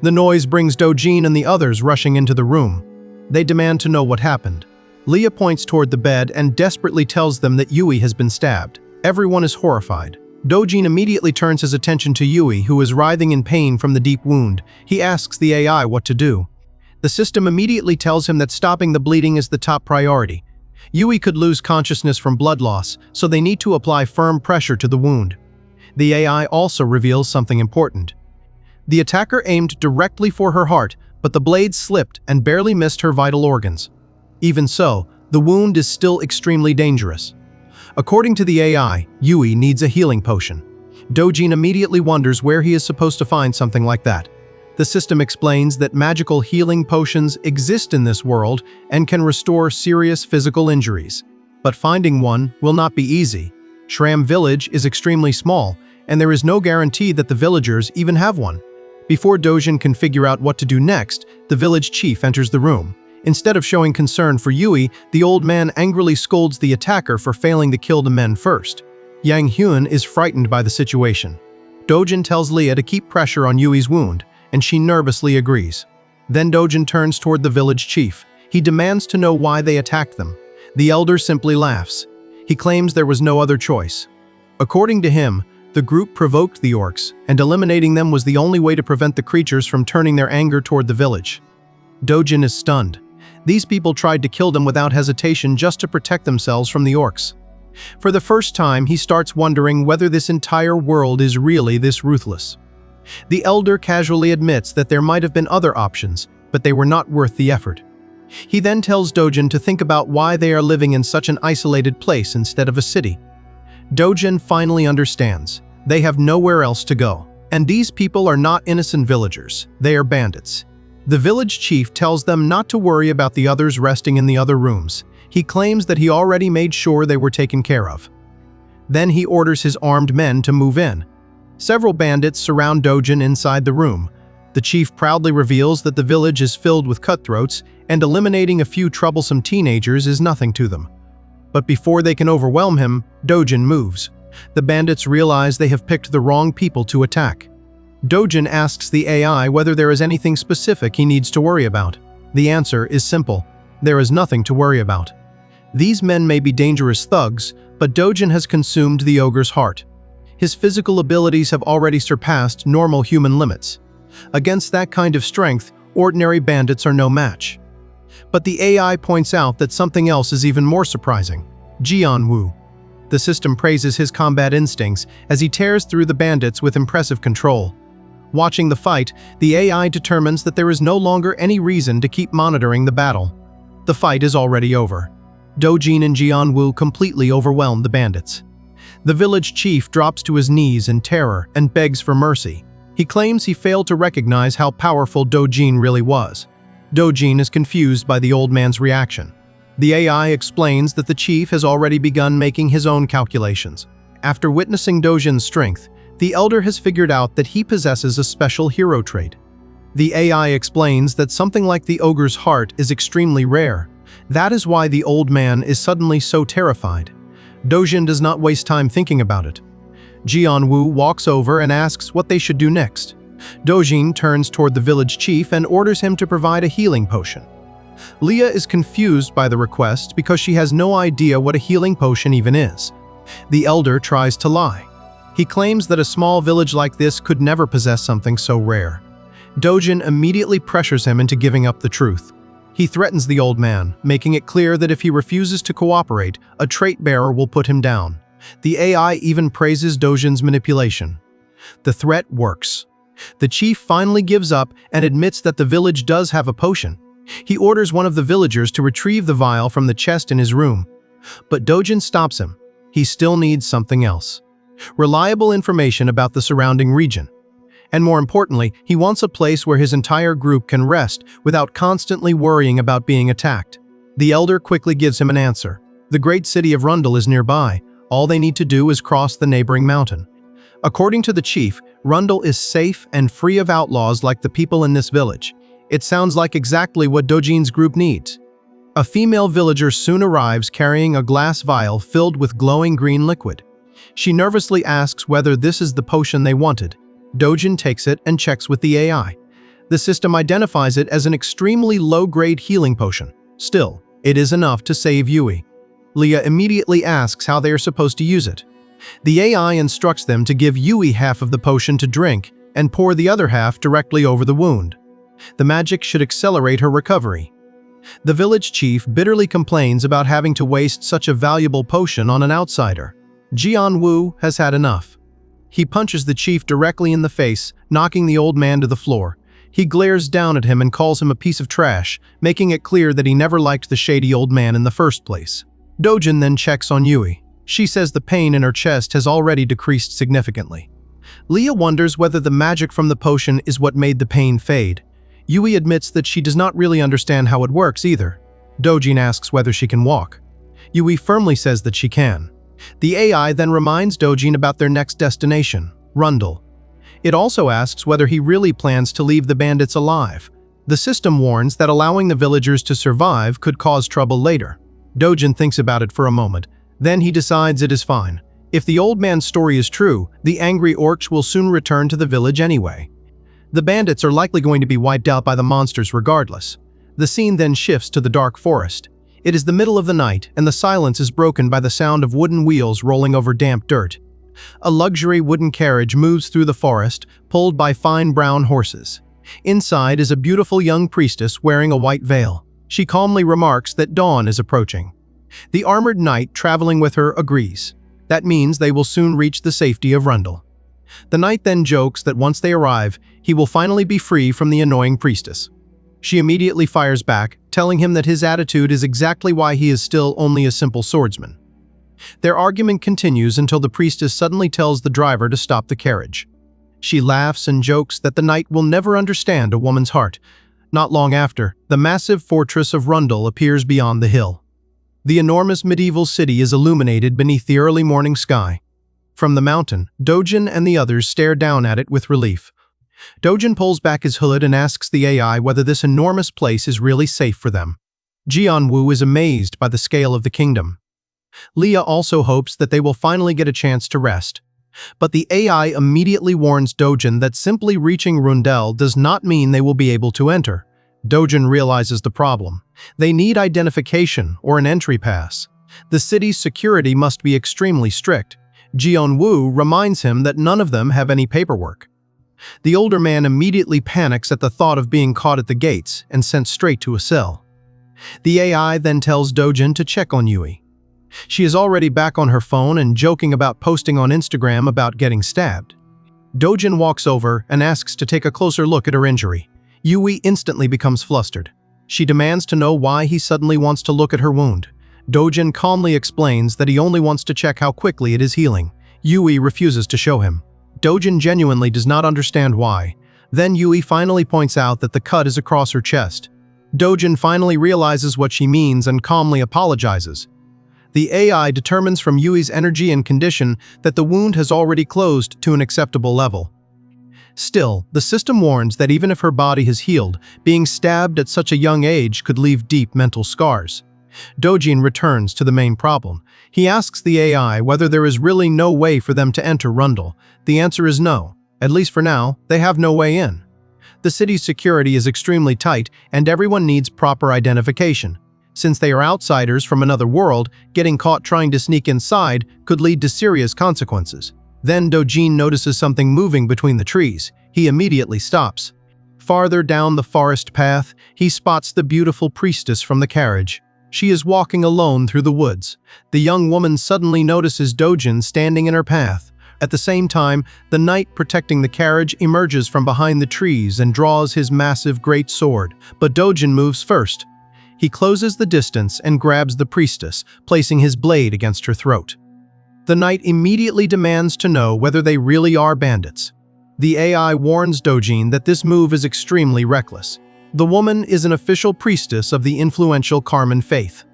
The noise brings Dojin and the others rushing into the room. They demand to know what happened. Leah points toward the bed and desperately tells them that Yui has been stabbed. Everyone is horrified. Dojin immediately turns his attention to Yui, who is writhing in pain from the deep wound. He asks the AI what to do. The system immediately tells him that stopping the bleeding is the top priority. Yui could lose consciousness from blood loss, so they need to apply firm pressure to the wound. The AI also reveals something important. The attacker aimed directly for her heart, but the blade slipped and barely missed her vital organs. Even so, the wound is still extremely dangerous. According to the AI, Yui needs a healing potion. Dojin immediately wonders where he is supposed to find something like that. The system explains that magical healing potions exist in this world and can restore serious physical injuries. But finding one will not be easy. Shram village is extremely small, and there is no guarantee that the villagers even have one. Before Dojin can figure out what to do next, the village chief enters the room. Instead of showing concern for Yui, the old man angrily scolds the attacker for failing to kill the men first. Yang Hyun is frightened by the situation. Dojin tells Leah to keep pressure on Yui's wound, and she nervously agrees. Then Dojin turns toward the village chief. He demands to know why they attacked them. The elder simply laughs. He claims there was no other choice. According to him, the group provoked the orcs, and eliminating them was the only way to prevent the creatures from turning their anger toward the village. Dojin is stunned. These people tried to kill them without hesitation just to protect themselves from the orcs. For the first time, he starts wondering whether this entire world is really this ruthless. The elder casually admits that there might have been other options, but they were not worth the effort. He then tells Dojin to think about why they are living in such an isolated place instead of a city. Dojin finally understands. They have nowhere else to go. And these people are not innocent villagers, they are bandits. The village chief tells them not to worry about the others resting in the other rooms. He claims that he already made sure they were taken care of. Then he orders his armed men to move in. Several bandits surround Dojin inside the room. The chief proudly reveals that the village is filled with cutthroats, and eliminating a few troublesome teenagers is nothing to them. But before they can overwhelm him, Dojin moves. The bandits realize they have picked the wrong people to attack. Dojin asks the AI whether there is anything specific he needs to worry about. The answer is simple. There is nothing to worry about. These men may be dangerous thugs, but Dojin has consumed the ogre's heart. His physical abilities have already surpassed normal human limits. Against that kind of strength, ordinary bandits are no match. But the AI points out that something else is even more surprising. Jianwu. The system praises his combat instincts as he tears through the bandits with impressive control. Watching the fight, the AI determines that there is no longer any reason to keep monitoring the battle. The fight is already over. Dojin and Jianwu completely overwhelm the bandits. The village chief drops to his knees in terror and begs for mercy. He claims he failed to recognize how powerful Dojin really was. Dojin is confused by the old man's reaction. The AI explains that the chief has already begun making his own calculations. After witnessing Dojin's strength, the elder has figured out that he possesses a special hero trait. The AI explains that something like the ogre's heart is extremely rare. That is why the old man is suddenly so terrified. Dojin does not waste time thinking about it. Jianwu walks over and asks what they should do next. Dojin turns toward the village chief and orders him to provide a healing potion. Leah is confused by the request because she has no idea what a healing potion even is. The elder tries to lie. He claims that a small village like this could never possess something so rare. Dojin immediately pressures him into giving up the truth. He threatens the old man, making it clear that if he refuses to cooperate, a trait bearer will put him down. The AI even praises Dojin's manipulation. The threat works. The chief finally gives up and admits that the village does have a potion. He orders one of the villagers to retrieve the vial from the chest in his room. But Dojin stops him. He still needs something else. Reliable information about the surrounding region. And more importantly, he wants a place where his entire group can rest without constantly worrying about being attacked. The elder quickly gives him an answer. The great city of Rundle is nearby. All they need to do is cross the neighboring mountain. According to the chief, Rundle is safe and free of outlaws like the people in this village. It sounds like exactly what Dojin's group needs. A female villager soon arrives carrying a glass vial filled with glowing green liquid. She nervously asks whether this is the potion they wanted. Dojin takes it and checks with the AI. The system identifies it as an extremely low-grade healing potion. Still, it is enough to save Yui. Leah immediately asks how they are supposed to use it. The AI instructs them to give Yui half of the potion to drink and pour the other half directly over the wound. The magic should accelerate her recovery. The village chief bitterly complains about having to waste such a valuable potion on an outsider. Jianwu has had enough. He punches the chief directly in the face, knocking the old man to the floor. He glares down at him and calls him a piece of trash, making it clear that he never liked the shady old man in the first place. Dojin then checks on Yui. She says the pain in her chest has already decreased significantly. Leah wonders whether the magic from the potion is what made the pain fade. Yui admits that she does not really understand how it works either. Dojin asks whether she can walk. Yui firmly says that she can. The AI then reminds Dojin about their next destination, Rundle. It also asks whether he really plans to leave the bandits alive. The system warns that allowing the villagers to survive could cause trouble later. Dojin thinks about it for a moment. Then he decides it is fine. If the old man's story is true, the angry orcs will soon return to the village anyway. The bandits are likely going to be wiped out by the monsters regardless. The scene then shifts to the dark forest. It is the middle of the night, and the silence is broken by the sound of wooden wheels rolling over damp dirt. A luxury wooden carriage moves through the forest, pulled by fine brown horses. Inside is a beautiful young priestess wearing a white veil. She calmly remarks that dawn is approaching. The armored knight traveling with her agrees. That means they will soon reach the safety of Rundle. The knight then jokes that once they arrive, he will finally be free from the annoying priestess. She immediately fires back, telling him that his attitude is exactly why he is still only a simple swordsman. Their argument continues until the priestess suddenly tells the driver to stop the carriage. She laughs and jokes that the knight will never understand a woman's heart. Not long after, the massive fortress of Rundle appears beyond the hill. The enormous medieval city is illuminated beneath the early morning sky. From the mountain, Dojin and the others stare down at it with relief. Dojin pulls back his hood and asks the AI whether this enormous place is really safe for them. Jianwu is amazed by the scale of the kingdom. Leah also hopes that they will finally get a chance to rest. But the AI immediately warns Dojin that simply reaching Rundle does not mean they will be able to enter. Dojin realizes the problem. They need identification or an entry pass. The city's security must be extremely strict. Jianwu reminds him that none of them have any paperwork. The older man immediately panics at the thought of being caught at the gates and sent straight to a cell. The AI then tells Dojin to check on Yui. She is already back on her phone and joking about posting on Instagram about getting stabbed. Dojin walks over and asks to take a closer look at her injury. Yui instantly becomes flustered. She demands to know why he suddenly wants to look at her wound. Dojin calmly explains that he only wants to check how quickly it is healing. Yui refuses to show him. Dojin genuinely does not understand why. Then Yui finally points out that the cut is across her chest. Dojin finally realizes what she means and calmly apologizes. The AI determines from Yui's energy and condition that the wound has already closed to an acceptable level. Still, the system warns that even if her body has healed, being stabbed at such a young age could leave deep mental scars. Dojin returns to the main problem. He asks the AI whether there is really no way for them to enter Rundle. The answer is no. At least for now, they have no way in. The city's security is extremely tight, and everyone needs proper identification. Since they are outsiders from another world, getting caught trying to sneak inside could lead to serious consequences. Then Dojin notices something moving between the trees. He immediately stops. Farther down the forest path, he spots the beautiful priestess from the carriage. She is walking alone through the woods. The young woman suddenly notices Dojin standing in her path. At the same time, the knight protecting the carriage emerges from behind the trees and draws his massive great sword. But Dojin moves first. He closes the distance and grabs the priestess, placing his blade against her throat. The knight immediately demands to know whether they really are bandits. The AI warns Dojin that this move is extremely reckless. The woman is an official priestess of the influential Carmen faith.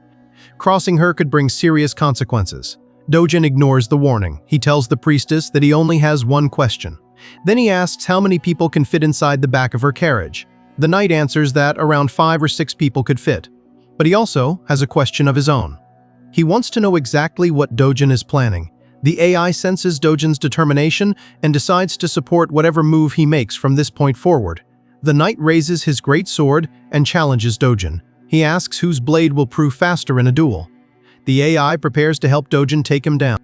Crossing her could bring serious consequences. Dojin ignores the warning. He tells the priestess that he only has one question. Then he asks how many people can fit inside the back of her carriage. The knight answers that around 5 or 6 people could fit. But he also has a question of his own. He wants to know exactly what Dojin is planning. The AI senses Dojin's determination and decides to support whatever move he makes from this point forward. The knight raises his great sword and challenges Dojin. He asks whose blade will prove faster in a duel. The AI prepares to help Dojin take him down.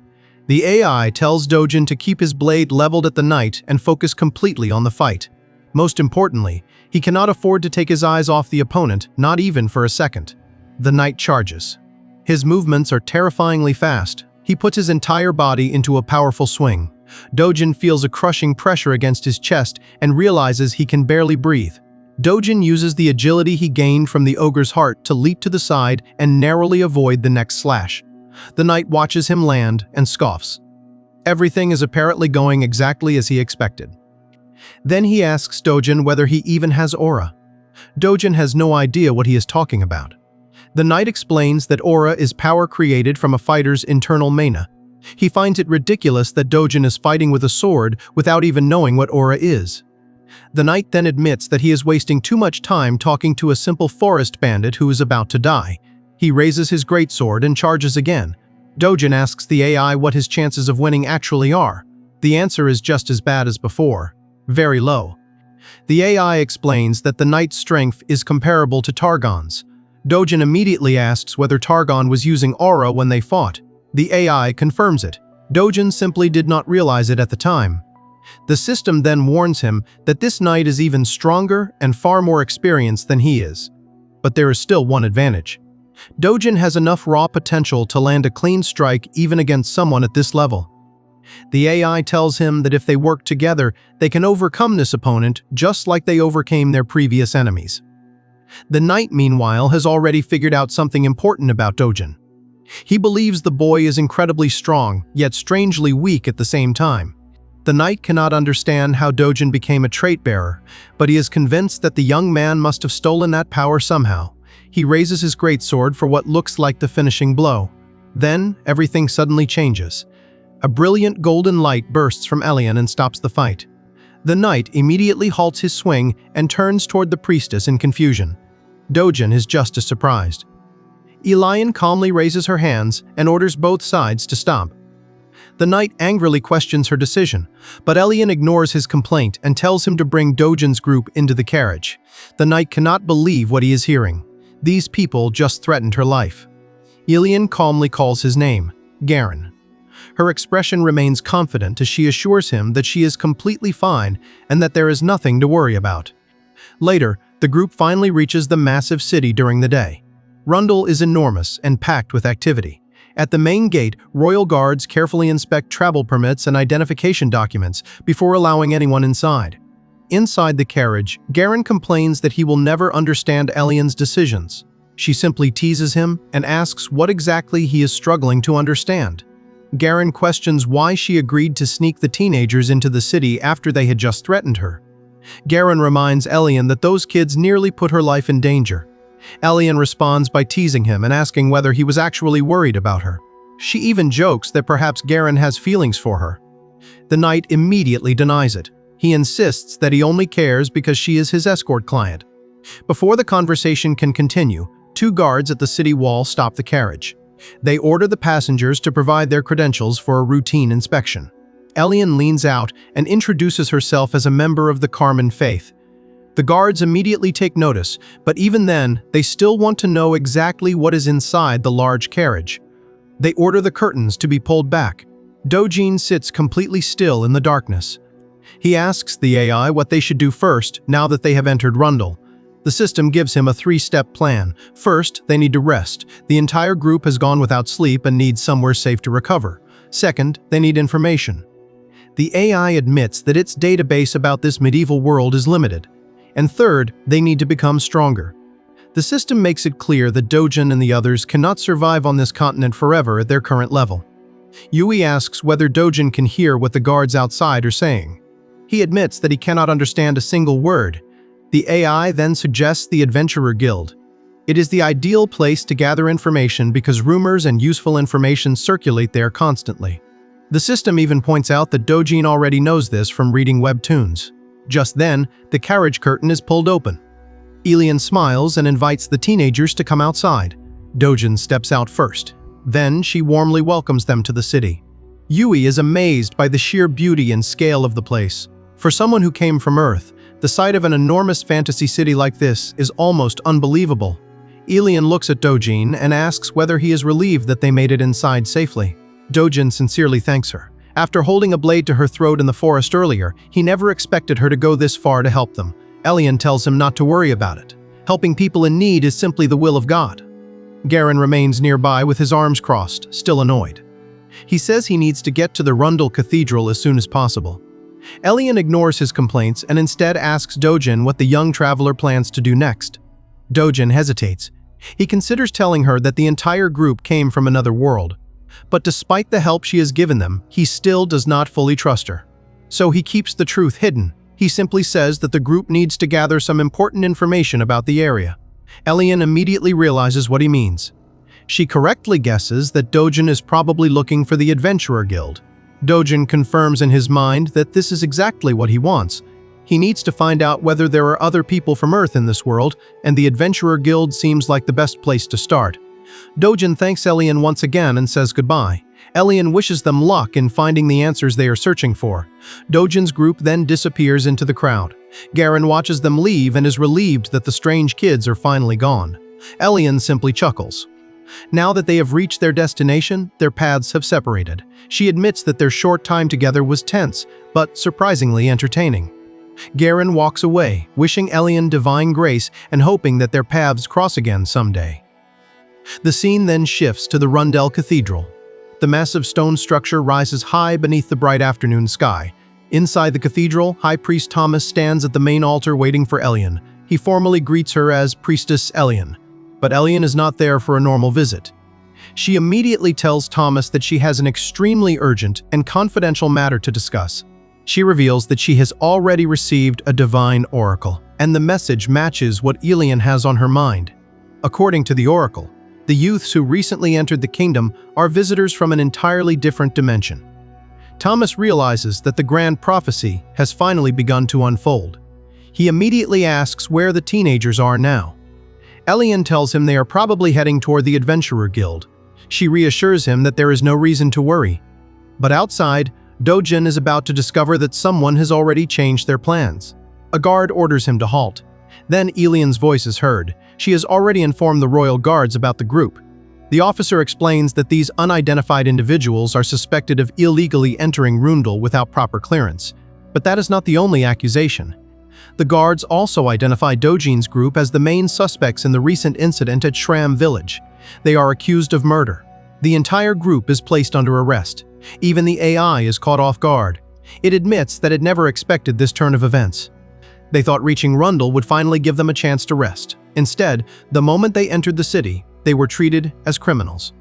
The AI tells Dojin to keep his blade leveled at the knight and focus completely on the fight. Most importantly, he cannot afford to take his eyes off the opponent, not even for a second. The knight charges. His movements are terrifyingly fast. He puts his entire body into a powerful swing. Dojin feels a crushing pressure against his chest and realizes he can barely breathe. Dojin uses the agility he gained from the ogre's heart to leap to the side and narrowly avoid the next slash. The knight watches him land and scoffs. Everything is apparently going exactly as he expected. Then he asks Dojin whether he even has aura. Dojin has no idea what he is talking about. The knight explains that aura is power created from a fighter's internal mana. He finds it ridiculous that Dojin is fighting with a sword without even knowing what aura is. The knight then admits that he is wasting too much time talking to a simple forest bandit who is about to die. He raises his greatsword and charges again. Dojin asks the AI what his chances of winning actually are. The answer is just as bad as before. Very low. The AI explains that the knight's strength is comparable to Targon's. Dojin immediately asks whether Targon was using aura when they fought. The AI confirms it. Dojin simply did not realize it at the time. The system then warns him that this knight is even stronger and far more experienced than he is. But there is still one advantage. Dojin has enough raw potential to land a clean strike even against someone at this level. The AI tells him that if they work together, they can overcome this opponent just like they overcame their previous enemies. The knight, meanwhile, has already figured out something important about Dojin. He believes the boy is incredibly strong, yet strangely weak at the same time. The knight cannot understand how Dojin became a trait-bearer, but he is convinced that the young man must have stolen that power somehow. He raises his greatsword for what looks like the finishing blow. Then, everything suddenly changes. A brilliant golden light bursts from Elian and stops the fight. The knight immediately halts his swing and turns toward the priestess in confusion. Dojin is just as surprised. Elian calmly raises her hands and orders both sides to stop. The knight angrily questions her decision, but Elian ignores his complaint and tells him to bring Dojin's group into the carriage. The knight cannot believe what he is hearing. These people just threatened her life. Elian calmly calls his name, Garen. Her expression remains confident as she assures him that she is completely fine and that there is nothing to worry about. Later, the group finally reaches the massive city during the day. Rundle is enormous and packed with activity. At the main gate, royal guards carefully inspect travel permits and identification documents before allowing anyone inside. Inside the carriage, Garen complains that he will never understand Elian's decisions. She simply teases him and asks what exactly he is struggling to understand. Garen questions why she agreed to sneak the teenagers into the city after they had just threatened her. Garen reminds Elian that those kids nearly put her life in danger. Elian responds by teasing him and asking whether he was actually worried about her. She even jokes that perhaps Garen has feelings for her. The knight immediately denies it. He insists that he only cares because she is his escort client. Before the conversation can continue, two guards at the city wall stop the carriage. They order the passengers to provide their credentials for a routine inspection. Elian leans out and introduces herself as a member of the Carmen faith. The guards immediately take notice, but even then, they still want to know exactly what is inside the large carriage. They order the curtains to be pulled back. Dojin sits completely still in the darkness. He asks the AI what they should do first now that they have entered Rundle. The system gives him a three-step plan. First, they need to rest. The entire group has gone without sleep and needs somewhere safe to recover. Second, they need information. The AI admits that its database about this medieval world is limited. And third, they need to become stronger. The system makes it clear that Dojin and the others cannot survive on this continent forever at their current level. Yui asks whether Dojin can hear what the guards outside are saying. He admits that he cannot understand a single word. The AI then suggests the Adventurer Guild. It is the ideal place to gather information because rumors and useful information circulate there constantly. The system even points out that Dojin already knows this from reading Webtoons. Just then, the carriage curtain is pulled open. Elian smiles and invites the teenagers to come outside. Dojin steps out first. Then she warmly welcomes them to the city. Yui is amazed by the sheer beauty and scale of the place. For someone who came from Earth, the sight of an enormous fantasy city like this is almost unbelievable. Elian looks at Dojin and asks whether he is relieved that they made it inside safely. Dojin sincerely thanks her. After holding a blade to her throat in the forest earlier, he never expected her to go this far to help them. Elian tells him not to worry about it. Helping people in need is simply the will of God. Garen remains nearby with his arms crossed, still annoyed. He says he needs to get to the Rundle Cathedral as soon as possible. Elian ignores his complaints and instead asks Dojin what the young traveler plans to do next. Dojin hesitates. He considers telling her that the entire group came from another world. But despite the help she has given them, he still does not fully trust her. So he keeps the truth hidden. He simply says that the group needs to gather some important information about the area. Elian immediately realizes what he means. She correctly guesses that Dojin is probably looking for the Adventurer Guild. Dojin confirms in his mind that this is exactly what he wants. He needs to find out whether there are other people from Earth in this world, and the Adventurer Guild seems like the best place to start. Dojin thanks Elian once again and says goodbye. Elian wishes them luck in finding the answers they are searching for. Dojin's group then disappears into the crowd. Garen watches them leave and is relieved that the strange kids are finally gone. Elian simply chuckles. Now that they have reached their destination, their paths have separated. She admits that their short time together was tense, but surprisingly entertaining. Garen walks away, wishing Elian divine grace and hoping that their paths cross again someday. The scene then shifts to the Rundell Cathedral. The massive stone structure rises high beneath the bright afternoon sky. Inside the cathedral, High Priest Thomas stands at the main altar waiting for Elian. He formally greets her as Priestess Elian. But Elian is not there for a normal visit. She immediately tells Thomas that she has an extremely urgent and confidential matter to discuss. She reveals that she has already received a divine oracle, and the message matches what Elian has on her mind. According to the oracle, the youths who recently entered the kingdom are visitors from an entirely different dimension. Thomas realizes that the grand prophecy has finally begun to unfold. He immediately asks where the teenagers are now. Elian tells him they are probably heading toward the Adventurer Guild. She reassures him that there is no reason to worry. But outside, Dojin is about to discover that someone has already changed their plans. A guard orders him to halt. Then Elian's voice is heard. She has already informed the royal guards about the group. The officer explains that these unidentified individuals are suspected of illegally entering Rundell without proper clearance. But that is not the only accusation. The guards also identify Dojin's group as the main suspects in the recent incident at Shram Village. They are accused of murder. The entire group is placed under arrest. Even the AI is caught off guard. It admits that it never expected this turn of events. They thought reaching Rundell would finally give them a chance to rest. Instead, the moment they entered the city, they were treated as criminals.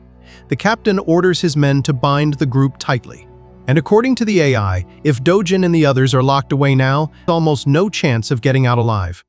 The captain orders his men to bind the group tightly. And according to the AI, if Dojin and the others are locked away now, there's almost no chance of getting out alive.